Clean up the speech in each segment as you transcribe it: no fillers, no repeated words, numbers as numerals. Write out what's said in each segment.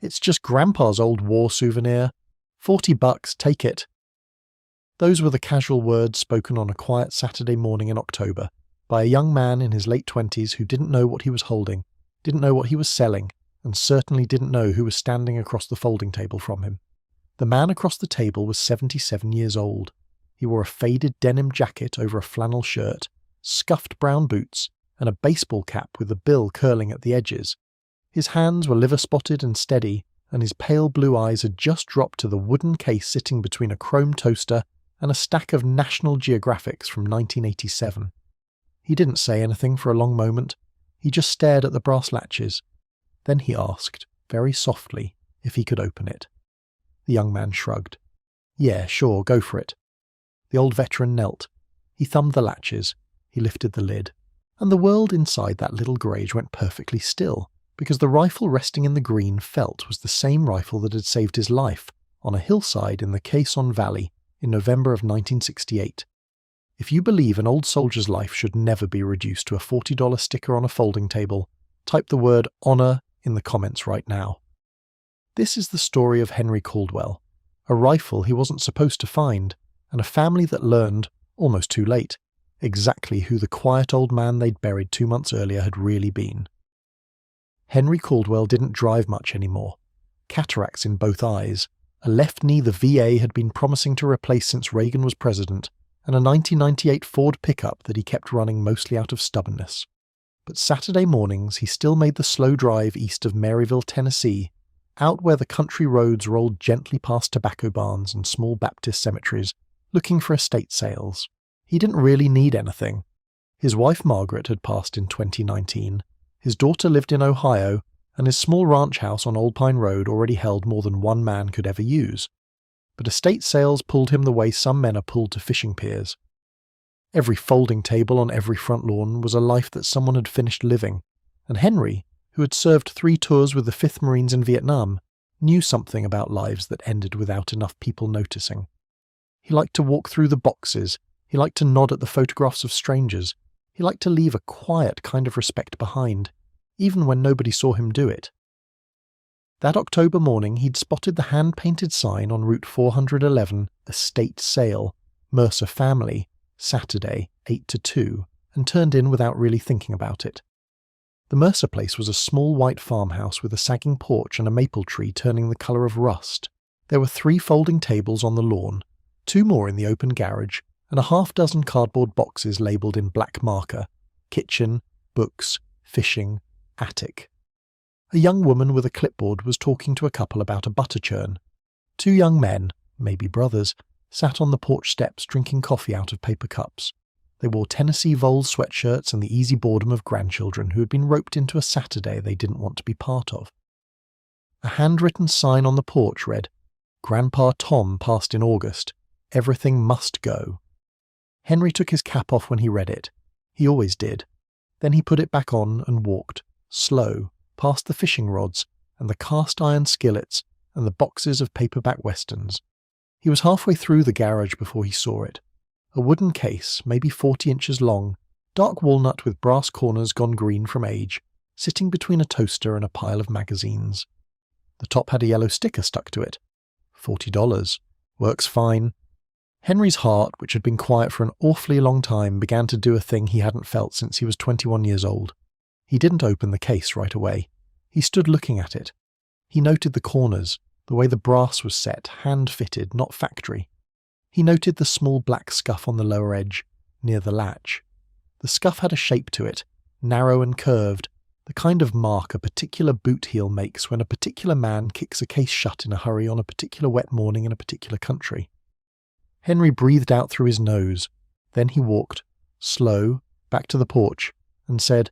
It's just Grandpa's old war souvenir. $40, take it." Those were the casual words spoken on a quiet Saturday morning in October by a young man in his late 20s who didn't know what he was holding, didn't know what he was selling, and certainly didn't know who was standing across the folding table from him. The man across the table was 77 years old. He wore a faded denim jacket over a flannel shirt, scuffed brown boots, and a baseball cap with the bill curling at the edges. His hands were liver-spotted and steady, and his pale blue eyes had just dropped to the wooden case sitting between a chrome toaster and a stack of National Geographics from 1987. He didn't say anything for a long moment. He just stared at the brass latches. Then he asked, very softly, if he could open it. The young man shrugged. "Yeah, sure, go for it." The old veteran knelt. He thumbed the latches. He lifted the lid. And the world inside that little garage went perfectly still, because the rifle resting in the green felt was the same rifle that had saved his life on a hillside in the Quezon Valley in November of 1968. If you believe an old soldier's life should never be reduced to a $40 sticker on a folding table, type the word "honor" in the comments right now. This is the story of Henry Caldwell, a rifle he wasn't supposed to find, and a family that learned, almost too late, exactly who the quiet old man they'd buried 2 months earlier had really been. Henry Caldwell didn't drive much anymore. Cataracts in both eyes, a left knee the VA had been promising to replace since Reagan was president, and a 1998 Ford pickup that he kept running mostly out of stubbornness. But Saturday mornings he still made the slow drive east of Maryville, Tennessee, out where the country roads rolled gently past tobacco barns and small Baptist cemeteries, looking for estate sales. He didn't really need anything. His wife Margaret had passed in 2019, his daughter lived in Ohio, and his small ranch house on Old Pine Road already held more than one man could ever use. But estate sales pulled him the way some men are pulled to fishing piers. Every folding table on every front lawn was a life that someone had finished living, and Henry, who had served 3 tours with the 5th Marines in Vietnam, knew something about lives that ended without enough people noticing. He liked to walk through the boxes, he liked to nod at the photographs of strangers, he liked to leave a quiet kind of respect behind, even when nobody saw him do it. That October morning he'd spotted the hand-painted sign on Route 411, Estate Sale, Mercer Family, Saturday, 8 to 2, and turned in without really thinking about it. The Mercer place was a small white farmhouse with a sagging porch and a maple tree turning the colour of rust. There were 3 folding tables on the lawn, 2 more in the open garage, and a half-dozen cardboard boxes labelled in black marker: kitchen, books, fishing, attic. A young woman with a clipboard was talking to a couple about a butter churn. 2 young men, maybe brothers, sat on the porch steps drinking coffee out of paper cups. They wore Tennessee Vols sweatshirts and the easy boredom of grandchildren who had been roped into a Saturday they didn't want to be part of. A handwritten sign on the porch read, "Grandpa Tom passed in August. Everything must go." Henry took his cap off when he read it. He always did. Then he put it back on and walked, slow, past the fishing rods and the cast-iron skillets and the boxes of paperback westerns. He was halfway through the garage before he saw it. A wooden case, maybe 40 inches long, dark walnut with brass corners gone green from age, sitting between a toaster and a pile of magazines. The top had a yellow sticker stuck to it. $40. Works fine. Henry's heart, which had been quiet for an awfully long time, began to do a thing he hadn't felt since he was 21 years old. He didn't open the case right away. He stood looking at it. He noted the corners, the way the brass was set, hand-fitted, not factory. He noted the small black scuff on the lower edge, near the latch. The scuff had a shape to it, narrow and curved, the kind of mark a particular boot heel makes when a particular man kicks a case shut in a hurry on a particular wet morning in a particular country. Henry breathed out through his nose. Then he walked, slow, back to the porch, and said,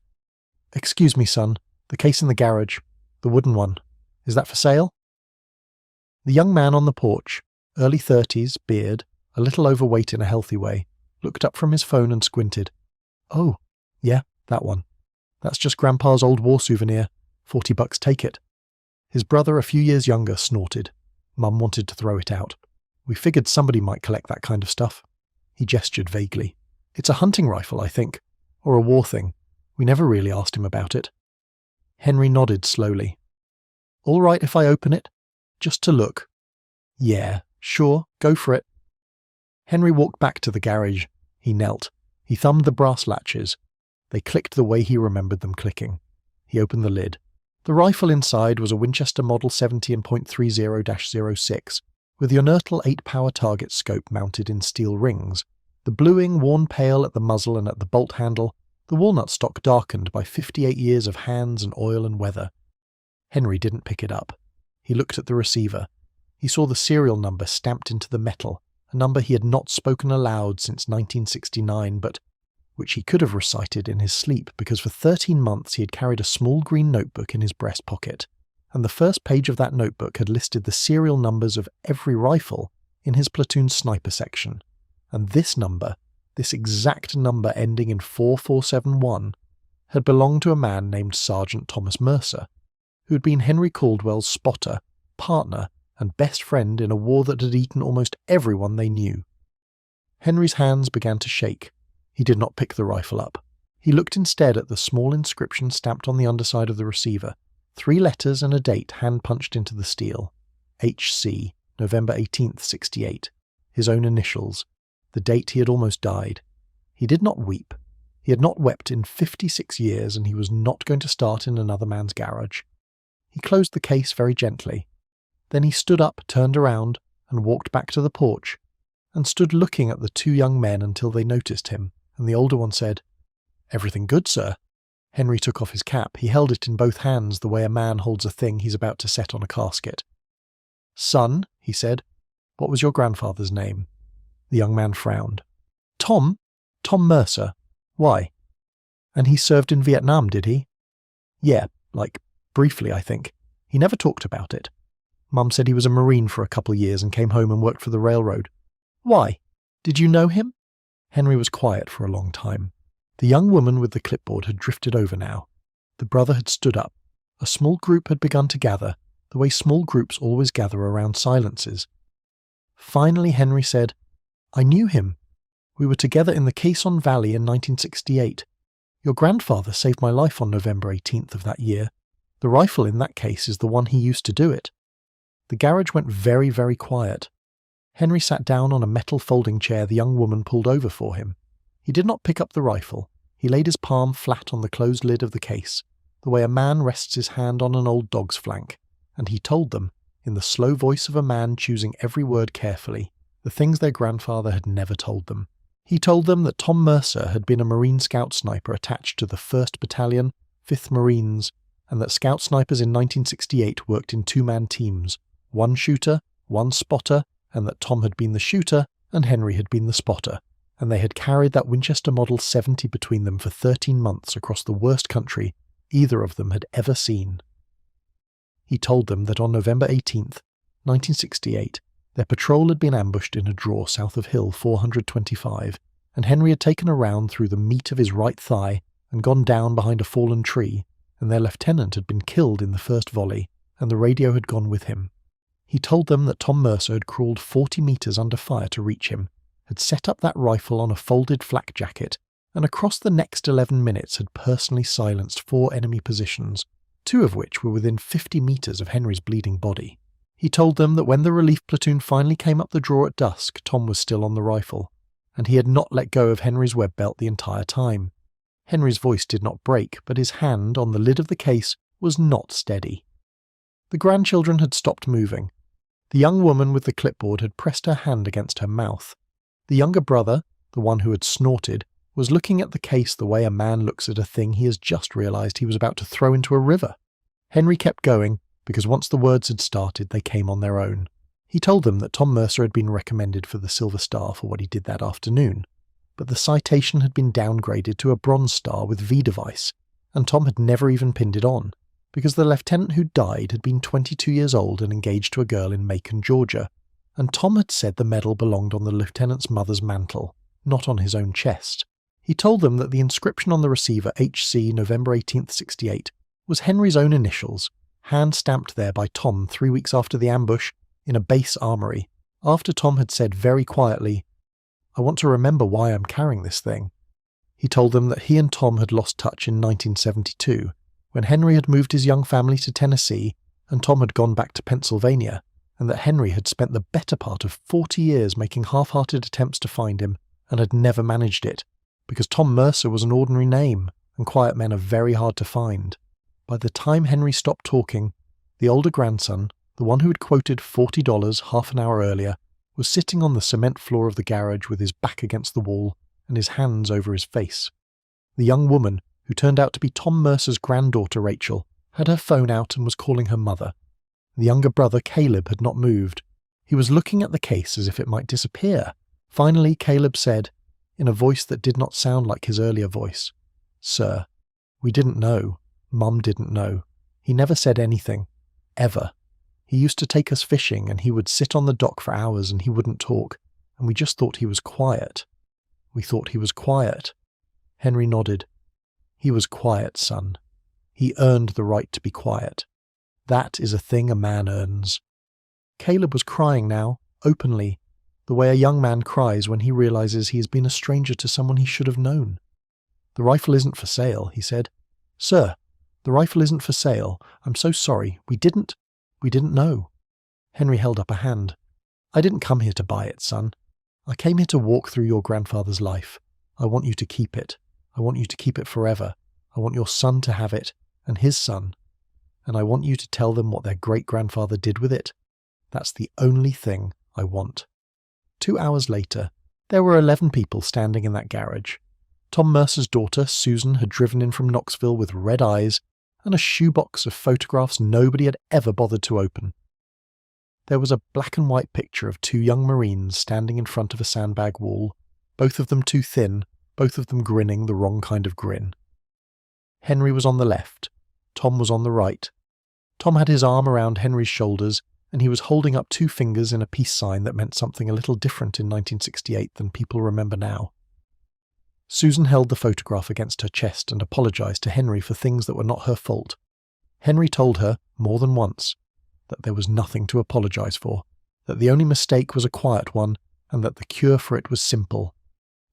"Excuse me, son, the case in the garage, the wooden one, is that for sale?" The young man on the porch, early 30s, beard, a little overweight in a healthy way, looked up from his phone and squinted. "Oh, yeah, that one. That's just Grandpa's old war souvenir. $40, take it." His brother, a few years younger, snorted. Mum wanted to throw it out. "We figured somebody might collect that kind of stuff." He gestured vaguely. "It's a hunting rifle, I think. Or a war thing. We never really asked him about it." Henry nodded slowly. All right if I open it? Just to look. Yeah, sure, go for it. Henry walked back to the garage. He knelt. He thumbed the brass latches. They clicked the way he remembered them clicking. He opened the lid. The rifle inside was a Winchester Model 70.30-06, with the Unertl 8-power target scope mounted in steel rings, the bluing worn pale at the muzzle and at the bolt handle, the walnut stock darkened by 58 years of hands and oil and weather. Henry didn't pick it up. He looked at the receiver. He saw the serial number stamped into the metal, a number he had not spoken aloud since 1969, but which he could have recited in his sleep because for 13 months he had carried a small green notebook in his breast pocket, and the first page of that notebook had listed the serial numbers of every rifle in his platoon's sniper section. And this number, this exact number ending in 4471, had belonged to a man named Sergeant Thomas Mercer, who had been Henry Caldwell's spotter, partner, and best friend in a war that had eaten almost everyone they knew. Henry's hands began to shake. He did not pick the rifle up. He looked instead at the small inscription stamped on the underside of the receiver, 3 letters and a date hand-punched into the steel. H.C., November 18th, 68. His own initials. The date he had almost died. He did not weep. He had not wept in 56 years, and he was not going to start in another man's garage. He closed the case very gently. Then he stood up, turned around, and walked back to the porch, and stood looking at the 2 young men until they noticed him, and the older one said, "Everything good, sir?" Henry took off his cap. He held it in both hands the way a man holds a thing he's about to set on a casket. "Son," he said, "what was your grandfather's name?" The young man frowned. Tom Mercer. Why?" "And he served in Vietnam, did he?" "Yeah, briefly, I think. He never talked about it. Mum said he was a Marine for a couple years and came home and worked for the railroad." "Why? Did you know him?" Henry was quiet for a long time. The young woman with the clipboard had drifted over now. The brother had stood up. A small group had begun to gather, the way small groups always gather around silences. Finally Henry said, "I knew him. We were together in the Quezon Valley in 1968. Your grandfather saved my life on November 18th of that year. The rifle in that case is the one he used to do it." The garage went very, very quiet. Henry sat down on a metal folding chair the young woman pulled over for him. He did not pick up the rifle. He laid his palm flat on the closed lid of the case, the way a man rests his hand on an old dog's flank, and he told them, in the slow voice of a man choosing every word carefully, the things their grandfather had never told them. He told them that Tom Mercer had been a Marine Scout sniper attached to the 1st Battalion, 5th Marines, and that Scout snipers in 1968 worked in 2-man teams, 1 shooter, 1 spotter, and that Tom had been the shooter and Henry had been the spotter, and they had carried that Winchester Model 70 between them for 13 months across the worst country either of them had ever seen. He told them that on November 18th, 1968, their patrol had been ambushed in a draw south of Hill 425, and Henry had taken a round through the meat of his right thigh and gone down behind a fallen tree, and their lieutenant had been killed in the first volley, and the radio had gone with him. He told them that Tom Mercer had crawled 40 metres under fire to reach him, had set up that rifle on a folded flak jacket, and across the next 11 minutes had personally silenced 4 enemy positions, 2 of which were within 50 metres of Henry's bleeding body. He told them that when the relief platoon finally came up the draw at dusk, Tom was still on the rifle, and he had not let go of Henry's web belt the entire time. Henry's voice did not break, but his hand on the lid of the case was not steady. The grandchildren had stopped moving. The young woman with the clipboard had pressed her hand against her mouth. The younger brother, the one who had snorted, was looking at the case the way a man looks at a thing he has just realised he was about to throw into a river. Henry kept going, because once the words had started, they came on their own. He told them that Tom Mercer had been recommended for the Silver Star for what he did that afternoon, but the citation had been downgraded to a Bronze Star with V device, and Tom had never even pinned it on, because the lieutenant who died had been 22 years old and engaged to a girl in Macon, Georgia, and Tom had said the medal belonged on the lieutenant's mother's mantle, not on his own chest. He told them that the inscription on the receiver HC November 18th, 68 was Henry's own initials, hand-stamped there by Tom 3 weeks after the ambush in a base armory, after Tom had said very quietly, "I want to remember why I'm carrying this thing." He told them that he and Tom had lost touch in 1972, when Henry had moved his young family to Tennessee and Tom had gone back to Pennsylvania, and that Henry had spent the better part of 40 years making half-hearted attempts to find him and had never managed it, because Tom Mercer was an ordinary name, and quiet men are very hard to find. By the time Henry stopped talking, the older grandson, the one who had quoted $40 half an hour earlier, was sitting on the cement floor of the garage with his back against the wall and his hands over his face. The young woman, who turned out to be Tom Mercer's granddaughter Rachel, had her phone out and was calling her mother. The younger brother Caleb had not moved. He was looking at the case as if it might disappear. Finally, Caleb said, in a voice that did not sound like his earlier voice, "Sir, we didn't know. Mum didn't know. He never said anything. Ever. He used to take us fishing and he would sit on the dock for hours and he wouldn't talk, and we just thought he was quiet. We thought he was quiet." Henry nodded. "He was quiet, son. He earned the right to be quiet. That is a thing a man earns." Caleb was crying now, openly, the way a young man cries when he realizes he has been a stranger to someone he should have known. "The rifle isn't for sale," he said. "Sir, the rifle isn't for sale. I'm so sorry. We didn't know." Henry held up a hand. "I didn't come here to buy it, son. I came here to walk through your grandfather's life. I want you to keep it. I want you to keep it forever. I want your son to have it, and his son. And I want you to tell them what their great-grandfather did with it. That's the only thing I want." 2 hours later, there were 11 people standing in that garage. Tom Mercer's daughter, Susan, had driven in from Knoxville with red eyes and a shoebox of photographs nobody had ever bothered to open. There was a black and white picture of 2 young Marines standing in front of a sandbag wall, both of them too thin, both of them grinning the wrong kind of grin. Henry was on the left. Tom was on the right. Tom had his arm around Henry's shoulders, and he was holding up 2 fingers in a peace sign that meant something a little different in 1968 than people remember now. Susan held the photograph against her chest and apologized to Henry for things that were not her fault. Henry told her, more than once, that there was nothing to apologize for, that the only mistake was a quiet one, and that the cure for it was simple.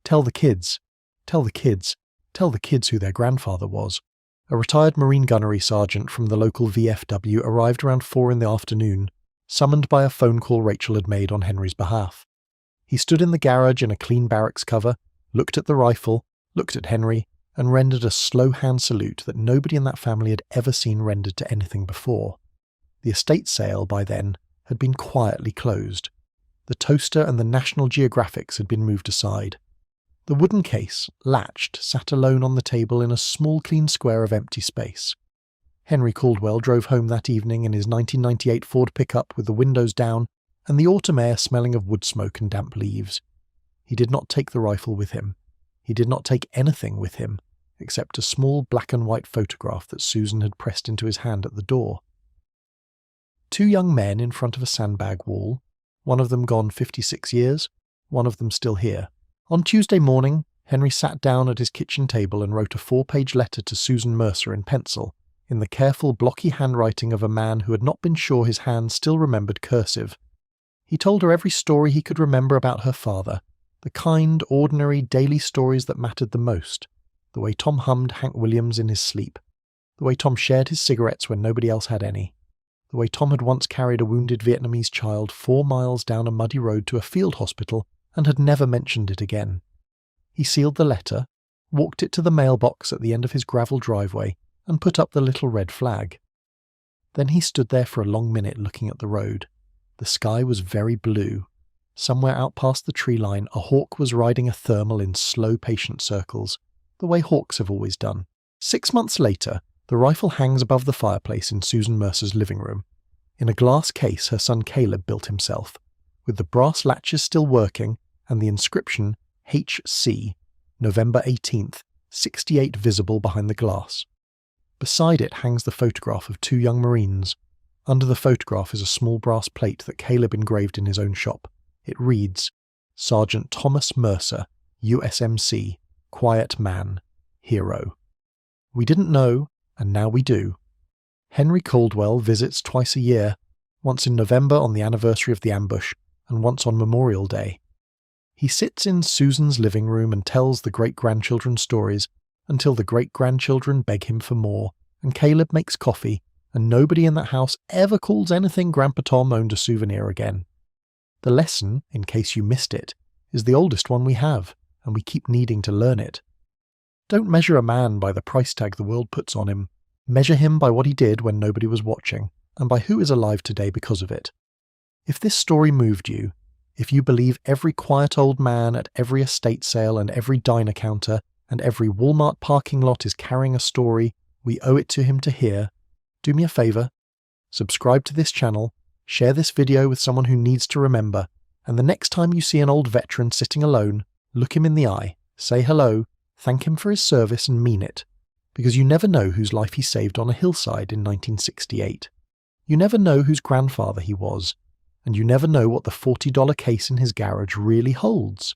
Tell the kids who their grandfather was. A retired Marine gunnery sergeant from the local VFW arrived around 4 in the afternoon, summoned by a phone call Rachel had made on Henry's behalf. He stood in the garage in a clean barracks cover, looked at the rifle, looked at Henry, and rendered a slow hand salute that nobody in that family had ever seen rendered to anything before. The estate sale, by then, had been quietly closed. The toaster and the National Geographics had been moved aside. The wooden case, latched, sat alone on the table in a small clean square of empty space. Henry Caldwell drove home that evening in his 1998 Ford pickup with the windows down and the autumn air smelling of wood smoke and damp leaves. He did not take the rifle with him. He did not take anything with him, except a small black and white photograph that Susan had pressed into his hand at the door. 2 young men in front of a sandbag wall, one of them gone 56 years, one of them still here. On Tuesday morning, Henry sat down at his kitchen table and wrote a 4-page letter to Susan Mercer in pencil, in the careful, blocky handwriting of a man who had not been sure his hand still remembered cursive. He told her every story he could remember about her father, the kind, ordinary, daily stories that mattered the most, the way Tom hummed Hank Williams in his sleep, the way Tom shared his cigarettes when nobody else had any, the way Tom had once carried a wounded Vietnamese child 4 miles down a muddy road to a field hospital and had never mentioned it again. He sealed the letter, walked it to the mailbox at the end of his gravel driveway, and put up the little red flag. Then he stood there for a long minute looking at the road. The sky was very blue. Somewhere out past the tree line, a hawk was riding a thermal in slow, patient circles, the way hawks have always done. 6 months later, the rifle hangs above the fireplace in Susan Mercer's living room, in a glass case her son Caleb built himself, with the brass latches still working and the inscription HC, November 18th, 68 visible behind the glass. Beside it hangs the photograph of 2 young Marines. Under the photograph is a small brass plate that Caleb engraved in his own shop. It reads, Sergeant Thomas Mercer, USMC, Quiet Man, Hero. We didn't know, and now we do. Henry Caldwell visits twice a year, once in November on the anniversary of the ambush, and once on Memorial Day. He sits in Susan's living room and tells the great-grandchildren stories until the great-grandchildren beg him for more, and Caleb makes coffee, and nobody in that house ever calls anything Grandpa Tom owned a souvenir again. The lesson, in case you missed it, is the oldest one we have, and we keep needing to learn it. Don't measure a man by the price tag the world puts on him. Measure him by what he did when nobody was watching, and by who is alive today because of it. If this story moved you, if you believe every quiet old man at every estate sale and every diner counter and every Walmart parking lot is carrying a story we owe it to him to hear, do me a favour, subscribe to this channel, share this video with someone who needs to remember, and the next time you see an old veteran sitting alone, look him in the eye, say hello, thank him for his service and mean it, because you never know whose life he saved on a hillside in 1968. You never know whose grandfather he was, and you never know what the $40 case in his garage really holds.